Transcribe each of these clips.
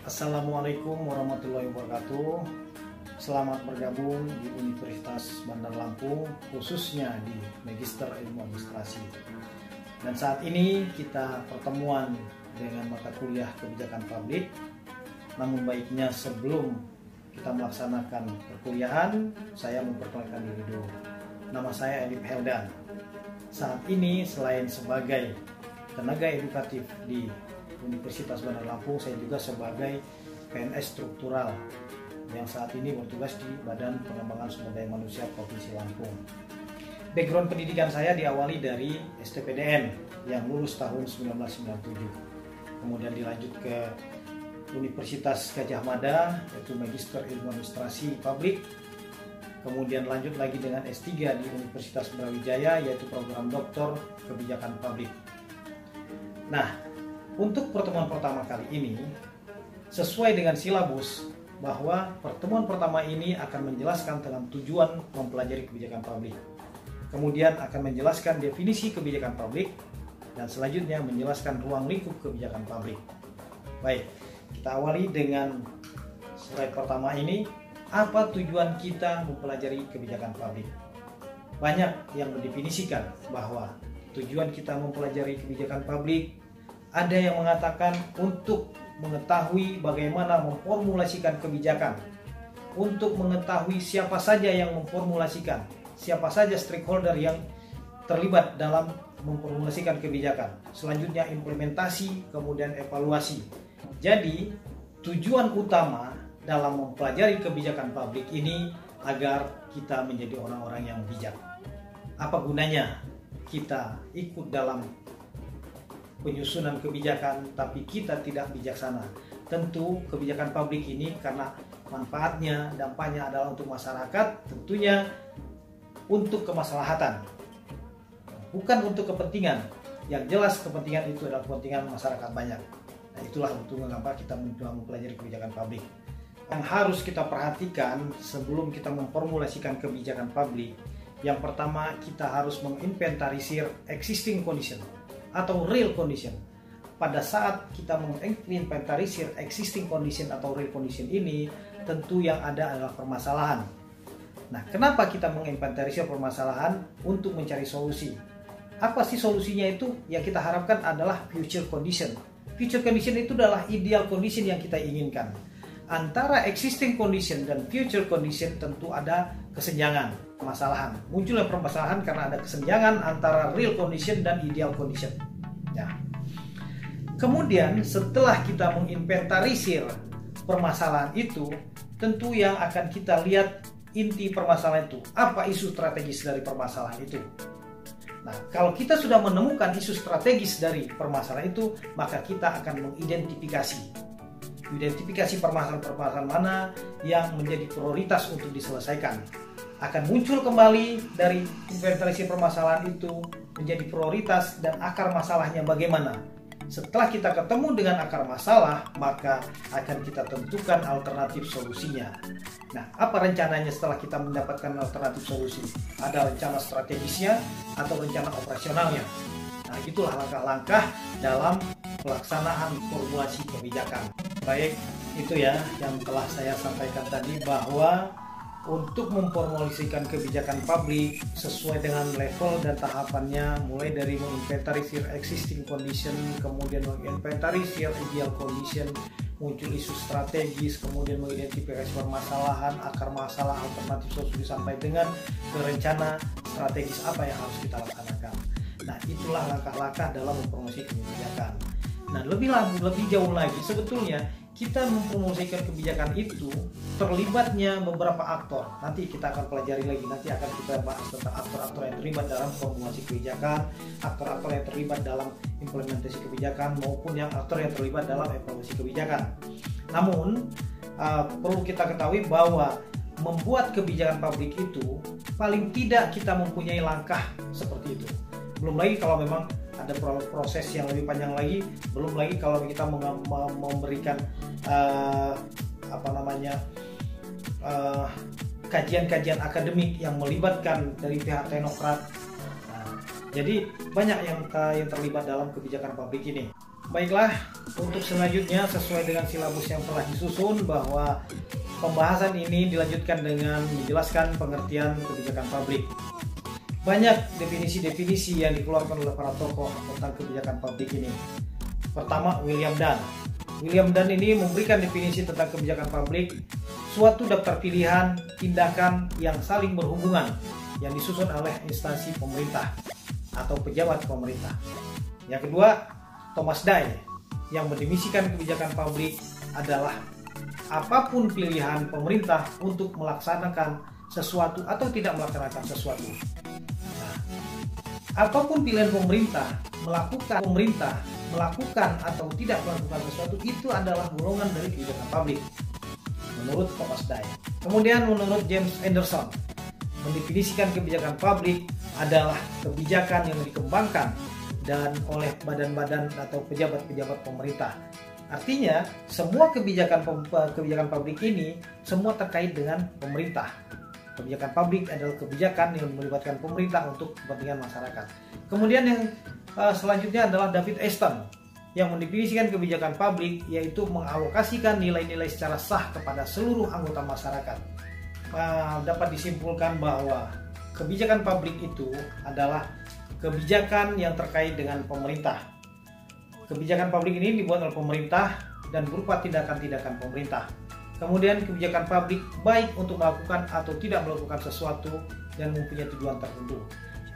Assalamualaikum warahmatullahi wabarakatuh. Selamat bergabung di Universitas Bandar Lampung, khususnya di Magister Ilmu Administrasi. Dan saat ini kita pertemuan dengan mata kuliah kebijakan publik. Namun baiknya sebelum kita melaksanakan perkuliahan, saya memperkenalkan diri dulu. Nama saya Elip Heldan. Saat ini selain sebagai tenaga edukatif di Universitas Bandar Lampung, saya juga sebagai PNS struktural yang saat ini bertugas di Badan Pengembangan Sumber Daya Manusia Provinsi Lampung. Background pendidikan saya diawali dari STPDN yang lulus tahun 1997. Kemudian dilanjut ke Universitas Gadjah Mada, yaitu Magister Ilmu Administrasi Publik. Kemudian lanjut lagi dengan S3 di Universitas Brawijaya, yaitu program Doktor Kebijakan Publik. Nah, untuk pertemuan pertama kali ini, sesuai dengan silabus, bahwa pertemuan pertama ini akan menjelaskan tentang tujuan mempelajari kebijakan publik. Kemudian akan menjelaskan definisi kebijakan publik, dan selanjutnya menjelaskan ruang lingkup kebijakan publik. Baik, kita awali dengan slide pertama ini. Apa tujuan kita mempelajari kebijakan publik? Banyak yang mendefinisikan bahwa tujuan kita mempelajari kebijakan publik, ada yang mengatakan untuk mengetahui bagaimana memformulasikan kebijakan, untuk mengetahui siapa saja yang memformulasikan, siapa saja stakeholder yang terlibat dalam memformulasikan kebijakan. Selanjutnya implementasi, kemudian evaluasi. Jadi tujuan utama dalam mempelajari kebijakan publik ini agar kita menjadi orang-orang yang bijak. Apa gunanya kita ikut dalam penyusunan kebijakan tapi kita tidak bijaksana? Tentu kebijakan publik ini karena manfaatnya, dampaknya adalah untuk masyarakat, tentunya untuk kemaslahatan, bukan untuk kepentingan. Yang jelas kepentingan itu adalah kepentingan masyarakat banyak. Nah, itulah untuk mengapa kita mempelajari kebijakan publik. Yang harus kita perhatikan sebelum kita memformulasikan kebijakan publik, yang pertama kita harus menginventarisir existing condition atau real condition. Pada saat kita menginventarisir existing condition atau real condition ini, tentu yang ada adalah permasalahan. Nah, kenapa kita menginventarisir permasalahan? Untuk mencari solusi. Apa sih solusinya itu? Yang kita harapkan adalah future condition. Future condition itu adalah ideal condition yang kita inginkan. Antara existing condition dan future condition tentu ada kesenjangan, permasalahan. Munculnya permasalahan karena ada kesenjangan antara real condition dan ideal condition. Ya. Kemudian setelah kita menginventarisir permasalahan itu, tentu yang akan kita lihat inti permasalahan itu. Apa isu strategis dari permasalahan itu? Nah, kalau kita sudah menemukan isu strategis dari permasalahan itu, maka kita akan mengidentifikasi permasalahan-permasalahan mana yang menjadi prioritas untuk diselesaikan. Akan muncul kembali dari inventarisasi permasalahan itu menjadi prioritas dan akar masalahnya bagaimana. Setelah kita ketemu dengan akar masalah, maka akan kita tentukan alternatif solusinya. Nah, apa rencananya setelah kita mendapatkan alternatif solusi? Ada rencana strategisnya atau rencana operasionalnya. Nah, itulah langkah-langkah dalam pelaksanaan formulasi kebijakan. Baik, itu ya yang telah saya sampaikan tadi, bahwa untuk memformulasikan kebijakan publik sesuai dengan level dan tahapannya, mulai dari menginventarisir existing condition, kemudian menginventarisir ideal condition, muncul isu strategis, kemudian mengidentifikasi permasalahan, akar masalah, alternatif solusi, sampai dengan rencana strategis apa yang harus kita laksanakan. Nah, itulah langkah-langkah dalam mempromosikan kebijakan. Nah, lebih jauh lagi, sebetulnya kita mempromosikan kebijakan itu terlibatnya beberapa aktor. Nanti kita akan pelajari lagi, nanti akan kita bahas tentang aktor-aktor yang terlibat dalam formulasi kebijakan, aktor-aktor yang terlibat dalam implementasi kebijakan, maupun yang aktor yang terlibat dalam evaluasi kebijakan. Namun, perlu kita ketahui bahwa membuat kebijakan publik itu paling tidak kita mempunyai langkah seperti itu. Belum lagi kalau memang ada proses yang lebih panjang lagi, belum lagi kalau kita memberikan kajian-kajian akademik yang melibatkan dari pihak teknokrat. Nah, jadi banyak yang terlibat dalam kebijakan publik ini. Baiklah, untuk selanjutnya sesuai dengan silabus yang telah disusun bahwa pembahasan ini dilanjutkan dengan menjelaskan pengertian kebijakan publik. Banyak definisi-definisi yang dikeluarkan oleh para tokoh tentang kebijakan publik ini. Pertama, William Dunn. William Dunn ini memberikan definisi tentang kebijakan publik, suatu daftar pilihan, tindakan yang saling berhubungan yang disusun oleh instansi pemerintah atau pejabat pemerintah. Yang kedua, Thomas Dye yang mendefinisikan kebijakan publik adalah apapun pilihan pemerintah untuk melaksanakan sesuatu atau tidak melaksanakan sesuatu. Nah, apapun pilihan pemerintah melakukan atau tidak melakukan sesuatu itu adalah golongan dari kebijakan publik menurut Thomas Dye. Kemudian menurut James Anderson mendefinisikan kebijakan publik adalah kebijakan yang dikembangkan dan oleh badan-badan atau pejabat-pejabat pemerintah. Artinya semua kebijakan publik ini semua terkait dengan pemerintah. Kebijakan publik adalah kebijakan yang melibatkan pemerintah untuk kepentingan masyarakat. Kemudian yang selanjutnya adalah David Easton yang mendefinisikan kebijakan publik, yaitu mengalokasikan nilai-nilai secara sah kepada seluruh anggota masyarakat. Dapat disimpulkan bahwa kebijakan publik itu adalah kebijakan yang terkait dengan pemerintah. Kebijakan publik ini dibuat oleh pemerintah dan berupa tindakan-tindakan pemerintah. Kemudian kebijakan publik baik untuk melakukan atau tidak melakukan sesuatu dan mempunyai tujuan tertentu.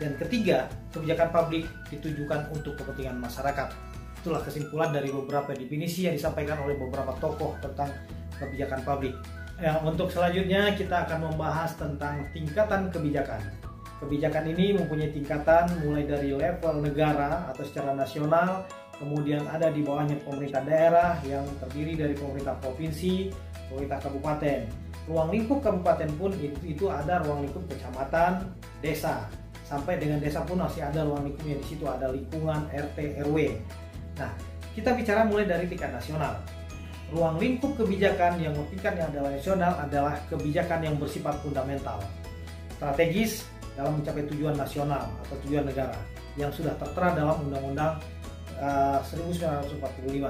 Dan ketiga, kebijakan publik ditujukan untuk kepentingan masyarakat. Itulah kesimpulan dari beberapa definisi yang disampaikan oleh beberapa tokoh tentang kebijakan publik. Untuk selanjutnya kita akan membahas tentang tingkatan kebijakan. Kebijakan ini mempunyai tingkatan mulai dari level negara atau secara nasional, kemudian ada di bawahnya pemerintah daerah yang terdiri dari pemerintah provinsi, pemerintah kabupaten. Ruang lingkup kabupaten pun itu ada ruang lingkup kecamatan, desa. Sampai dengan desa pun masih ada ruang lingkupnya, di situ ada lingkungan RT RW. Nah, kita bicara mulai dari tingkat nasional. Ruang lingkup kebijakan yang tingkat yang adalah nasional adalah kebijakan yang bersifat fundamental, strategis dalam mencapai tujuan nasional atau tujuan negara yang sudah tertera dalam Undang-Undang 1945.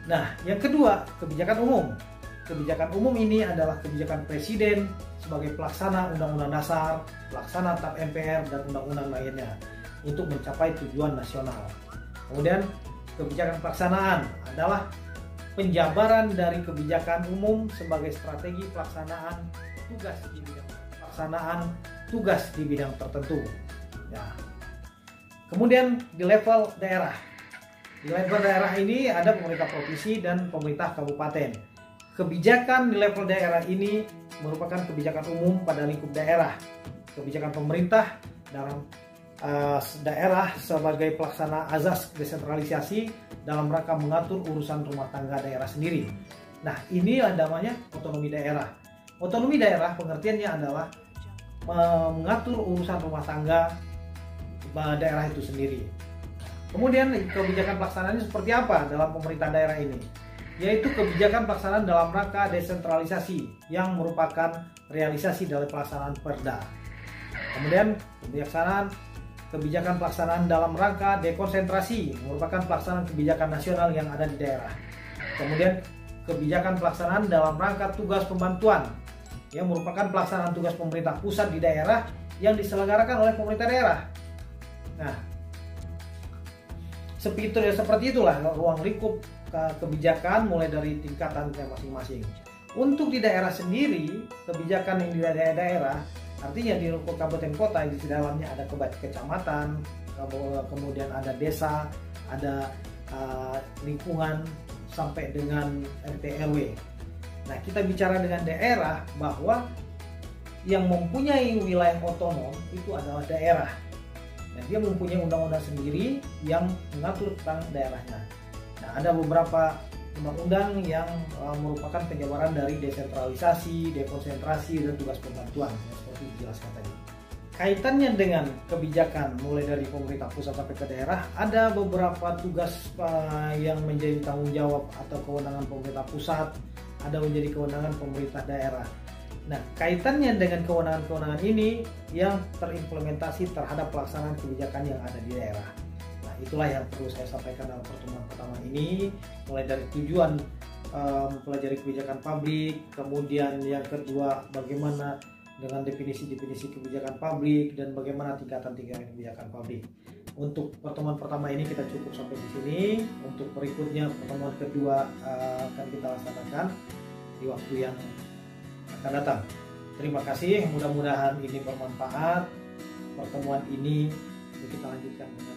Nah, yang kedua, kebijakan umum. Kebijakan umum ini adalah kebijakan presiden sebagai pelaksana Undang-Undang Dasar, pelaksana TAP MPR dan undang-undang lainnya untuk mencapai tujuan nasional. Kemudian kebijakan pelaksanaan adalah penjabaran dari kebijakan umum sebagai strategi pelaksanaan tugas di bidang tertentu. Ya. Kemudian di level daerah. Di level daerah ini ada pemerintah provinsi dan pemerintah kabupaten. Kebijakan di level daerah ini merupakan kebijakan umum pada lingkup daerah. Kebijakan pemerintah dalam daerah sebagai pelaksana azas desentralisasi dalam rangka mengatur urusan rumah tangga daerah sendiri. Nah, ini namanya otonomi daerah. Otonomi daerah pengertiannya adalah mengatur urusan rumah tangga daerah itu sendiri. Kemudian kebijakan pelaksanaannya seperti apa dalam pemerintah daerah ini? Yaitu kebijakan pelaksanaan dalam rangka desentralisasi yang merupakan realisasi dari pelaksanaan Perda. Kemudian kebijakan pelaksanaan dalam rangka dekonsentrasi merupakan pelaksanaan kebijakan nasional yang ada di daerah. Kemudian kebijakan pelaksanaan dalam rangka tugas pembantuan yang merupakan pelaksanaan tugas pemerintah pusat di daerah yang diselenggarakan oleh pemerintah daerah. Nah, seperti itulah ruang lingkup kebijakan mulai dari tingkatannya masing-masing. Untuk di daerah sendiri, kebijakan yang di daerah artinya di kabupaten kota yang di dalamnya ada kecamatan, kemudian ada desa, ada lingkungan sampai dengan RT RW. Nah, kita bicara dengan daerah bahwa yang mempunyai wilayah otonom itu adalah daerah. Dan dia mempunyai undang-undang sendiri yang mengatur tentang daerahnya. Nah, ada beberapa undang-undang yang merupakan penjabaran dari desentralisasi, dekonsentrasi, dan tugas pembantuan seperti dijelaskan tadi. Kaitannya dengan kebijakan mulai dari pemerintah pusat sampai ke daerah, ada beberapa tugas yang menjadi tanggung jawab atau kewenangan pemerintah pusat, ada menjadi kewenangan pemerintah daerah. Nah, kaitannya dengan kewenangan-kewenangan ini yang terimplementasi terhadap pelaksanaan kebijakan yang ada di daerah. Nah, itulah yang perlu saya sampaikan dalam pertemuan pertama ini, mulai dari tujuan mempelajari kebijakan publik, kemudian yang kedua bagaimana dengan definisi-definisi kebijakan publik dan bagaimana tingkatan-tingkatan kebijakan publik. Untuk pertemuan pertama ini kita cukup sampai di sini. Untuk berikutnya pertemuan kedua akan kita laksanakan di waktu yang akan datang. Terima kasih, mudah-mudahan ini bermanfaat. Pertemuan ini kita lanjutkan.